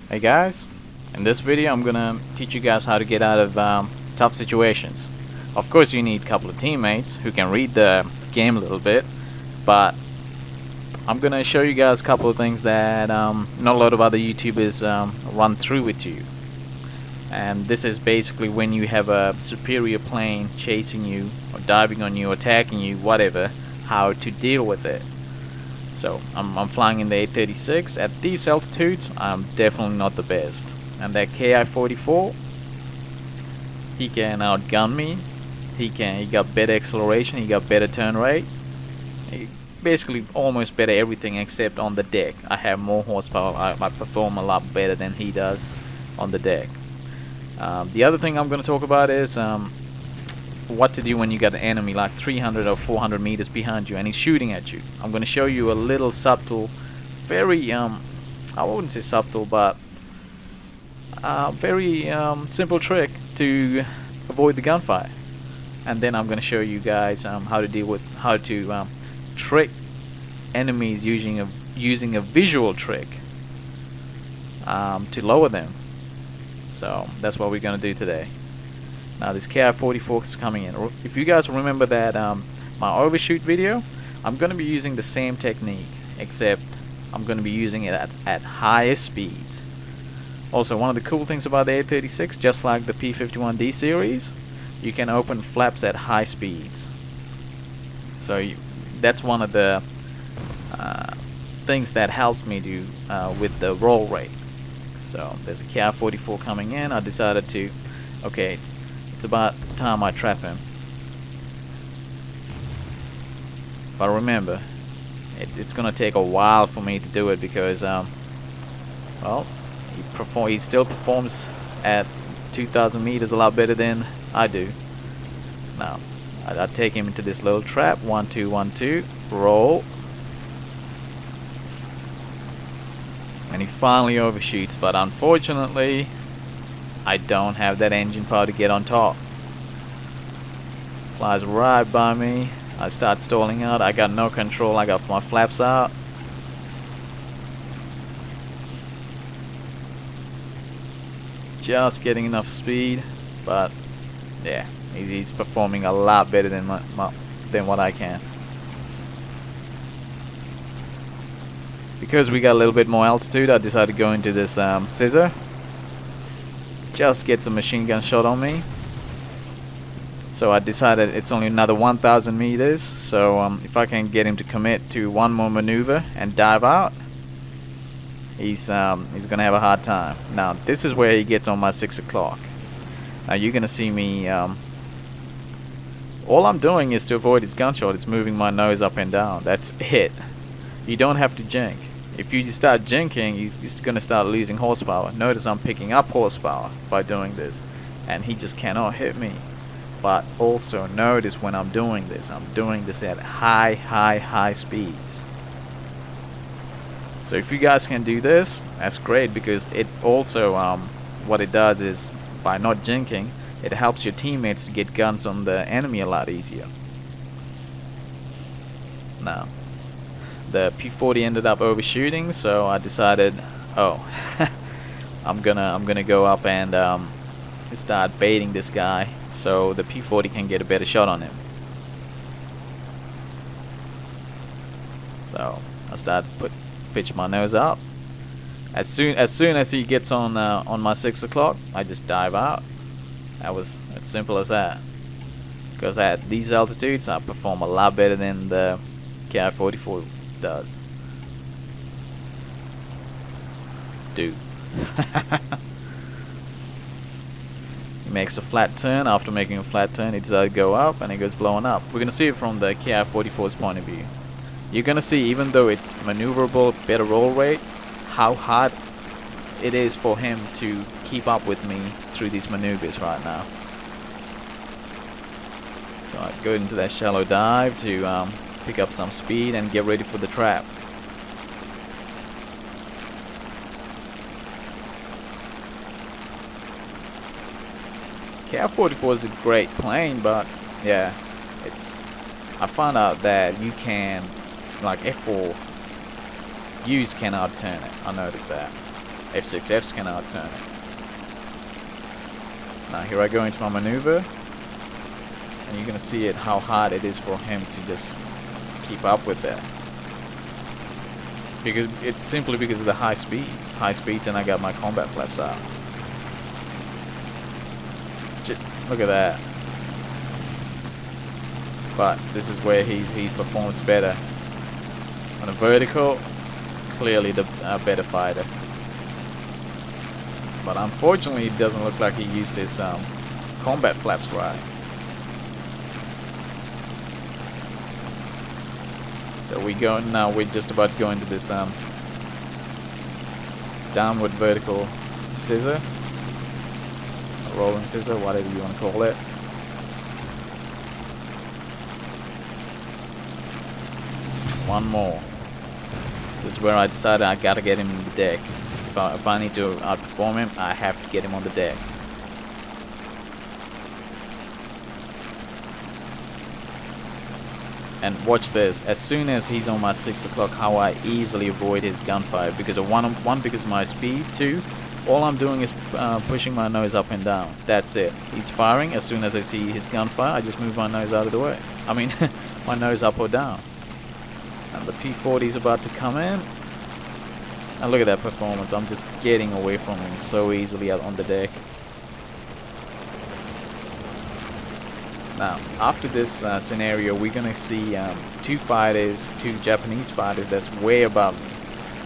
Hey guys, in this video I'm gonna teach you guys how to get out of tough situations. Of course you need a couple of teammates who can read the game a little bit, but I'm gonna show you guys a couple of things that not a lot of other YouTubers run through with you. And this is basically when you have a superior plane chasing you or diving on you, attacking you, whatever, how to deal with it. So I'm flying in the 836. At these altitudes, I'm definitely not the best. And that KI-44, he can outgun me. He got better acceleration. He got better turn rate. He basically almost better everything except on the deck. I have more horsepower. I perform a lot better than he does on the deck. The other thing I'm going to talk about is what to do when you got an enemy like 300 or 400 meters behind you and he's shooting at you. I'm going to show you a little subtle, very I wouldn't say subtle, but very simple trick to avoid the gunfire. And then I'm going to show you guys how to trick enemies using a visual trick to lower them. So that's what we're going to do today. Now this KI-44 is coming in. If you guys remember that my overshoot video, I'm going to be using the same technique, except I'm going to be using it at higher speeds. Also, one of the cool things about the 836, just like the P-51D series, you can open flaps at high speeds. So that's one of the things that helps me do with the roll rate. So there's a KI-44 coming in. I decided to, okay, it's about time I trap him. But remember, it's gonna take a while for me to do it because well, he still performs at 2,000 meters a lot better than I do. Now I take him into this little trap. 1 2 1 2 roll, and he finally overshoots, but unfortunately I don't have that engine power to get on top. Flies right by me. I start stalling out. I got no control. I got my flaps out. Just getting enough speed, but yeah, he's performing a lot better than than what I can. Because we got a little bit more altitude, I decided to go into this scissor. Just gets a machine gun shot on me. So I decided it's only another 1,000 meters. So if I can get him to commit to one more maneuver and dive out, he's gonna have a hard time. Now this is where he gets on my 6 o'clock. Now you're gonna see me. All I'm doing is to avoid his gunshot. It's moving my nose up and down. That's it. You don't have to jink. If you just start jinking, you're just going to start losing horsepower. Notice I'm picking up horsepower by doing this, and he just cannot hit me. But also notice when I'm doing this at high speeds. So if you guys can do this, that's great, because it also what it does is, by not jinking, it helps your teammates to get guns on the enemy a lot easier. Now the P-40 ended up overshooting, so I decided, oh, I'm gonna go up and start baiting this guy so the P-40 can get a better shot on him. So I start pitch my nose up. As soon as he gets on my 6 o'clock, I just dive out. That was as simple as that. Because at these altitudes, I perform a lot better than the KI-44 does. Dude. He makes a flat turn. After making a flat turn, it does go up and it goes blowing up. We're gonna see it from the KI-44's point of view. You're gonna see, even though it's maneuverable, better roll rate, how hard it is for him to keep up with me through these maneuvers right now. So I go into that shallow dive to pick up some speed and get ready for the trap. KI-44 is a great plane, but yeah, I found out that you can, like F4 U's cannot turn it. I noticed that. F6Fs cannot turn it. Now here I go into my maneuver, and you're gonna see it how hard it is for him to just keep up with that. Because it's simply because of the high speeds, and I got my combat flaps out. Look at that. But this is where he performs better. On a vertical, clearly the better fighter. But unfortunately, it doesn't look like he used his combat flaps right. So we go now. We're just about to go into this downward vertical scissor, a rolling scissor, whatever you want to call it. One more. This is where I decided I gotta get him in the deck. If I need to outperform him, I have to get him on the deck. And watch this. As soon as he's on my 6 o'clock, how I easily avoid his gunfire because of one because of my speed. 2, all I'm doing is pushing my nose up and down. That's it. He's firing. As soon as I see his gunfire, I just move my nose out of the way. I mean, my nose up or down. And the P40 is about to come in. And look at that performance. I'm just getting away from him so easily out on the deck. Now, after this scenario, we're gonna see 2 fighters, 2 Japanese fighters that's way above me.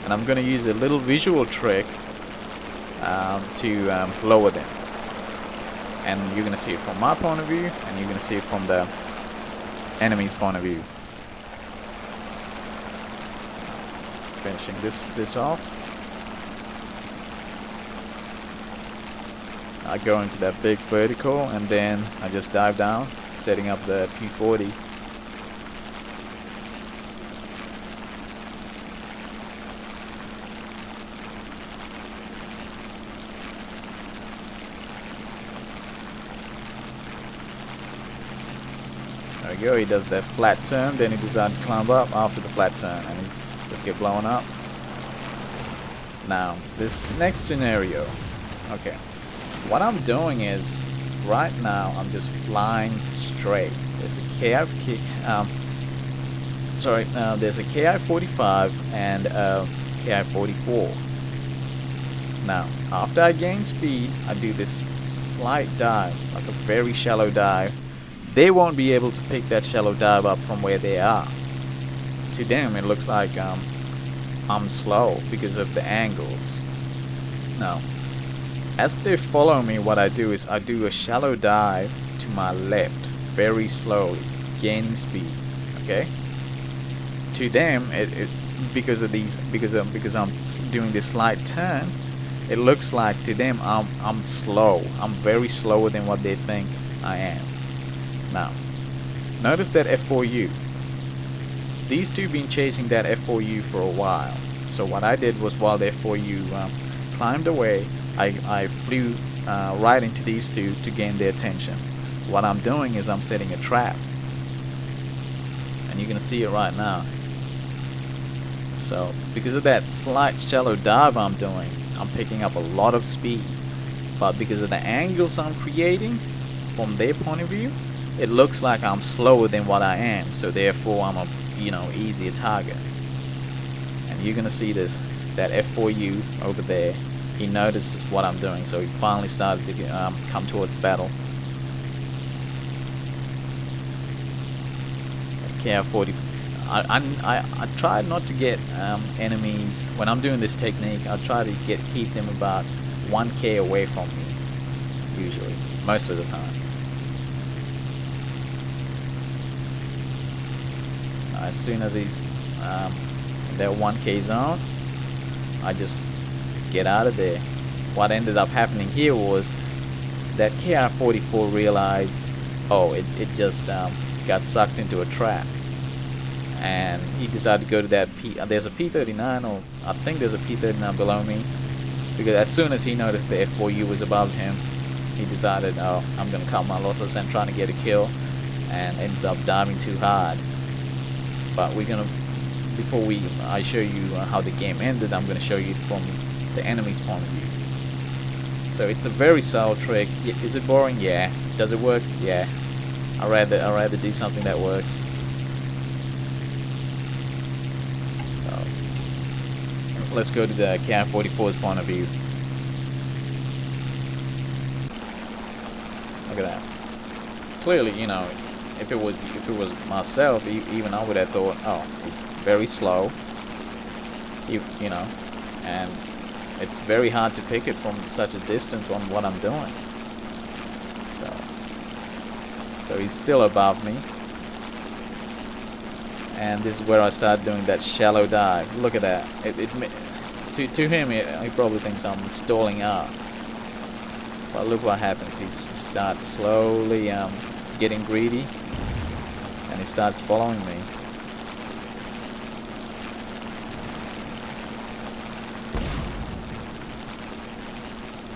And I'm gonna use a little visual trick to lower them. And you're gonna see it from my point of view, and you're gonna see it from the enemy's point of view. Finishing this off. I go into that big vertical and then I just dive down, setting up the P40. There we go, he does that flat turn, then he decides to climb up after the flat turn and he's just get blown up. Now, this next scenario, okay. What I'm doing is, right now, I'm just flying straight. There's a there's a KI-45 and a KI-44. Now, after I gain speed, I do this slight dive, like a very shallow dive. They won't be able to pick that shallow dive up from where they are. To them, it looks like I'm slow because of the angles. Now, as they follow me, what I do is I do a shallow dive to my left, very slowly, gaining speed. Okay. To them, because I'm doing this slight turn, it looks like to them I'm slow. I'm very slower than what they think I am. Now, notice that F4U. These two been chasing that F4U for a while. So what I did was, while the F4U climbed away, I flew right into these two to gain their attention. What I'm doing is I'm setting a trap. And you're going to see it right now. So, because of that slight shallow dive I'm doing, I'm picking up a lot of speed. But because of the angles I'm creating, from their point of view, it looks like I'm slower than what I am. So therefore I'm a, easier target. And you're going to see this, that F4U over there. He notices what I'm doing, so he finally started to come towards the battle. KI-40. I try not to get enemies when I'm doing this technique. I try to keep them about 1K away from me, usually, most of the time. As soon as he's in that 1K zone, I just get out of there. What ended up happening here was that KI-44 realized, oh, it just got sucked into a trap, and he decided to go to that there's a P39, or I think there's a P39 below me, because as soon as he noticed the F4U was above him, he decided, oh, I'm gonna cut my losses and trying to get a kill, and ends up diving too hard. But we're gonna, before I show you how the game ended, I'm gonna show you from the enemy's point of view. So it's a very subtle trick. Is it boring? Yeah. Does it work? Yeah. I'd rather do something that works. So let's go to the KI-44's point of view. Look at that. Clearly, you know, if it was myself, even I would have thought, oh, he's very slow. You know, and it's very hard to pick it from such a distance on what I'm doing. So he's still above me, and this is where I start doing that shallow dive. Look at that. To him, he probably thinks I'm stalling out. But look what happens. He starts slowly getting greedy, and he starts following me.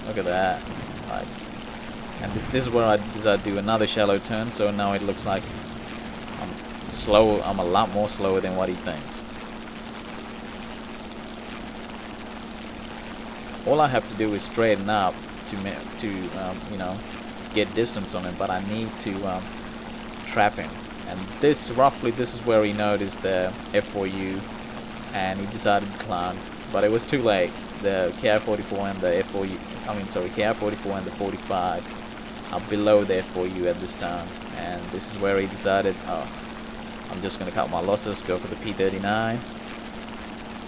Look at that. And this is where I do another shallow turn, so now it looks like I'm slow. I'm a lot more slower than what he thinks. All I have to do is straighten up to you know, get distance on him, but I need to trap him. And this is where he noticed the F4U, and he decided to climb, but it was too late. The KI-44 and the KI-44 and the 45 are below the F4U at this time, and this is where he decided, oh, I'm just gonna cut my losses, go for the P39,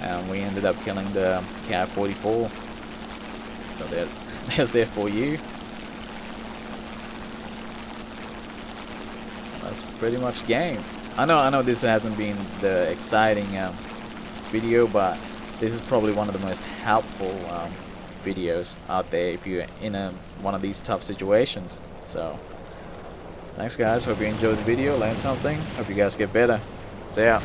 and we ended up killing the KI-44. So there's the F4U. That's pretty much game. I know this hasn't been the exciting video, but this is probably one of the most helpful videos out there if you're in one of these tough situations. So thanks guys, hope you enjoyed the video, learned something, hope you guys get better. See ya.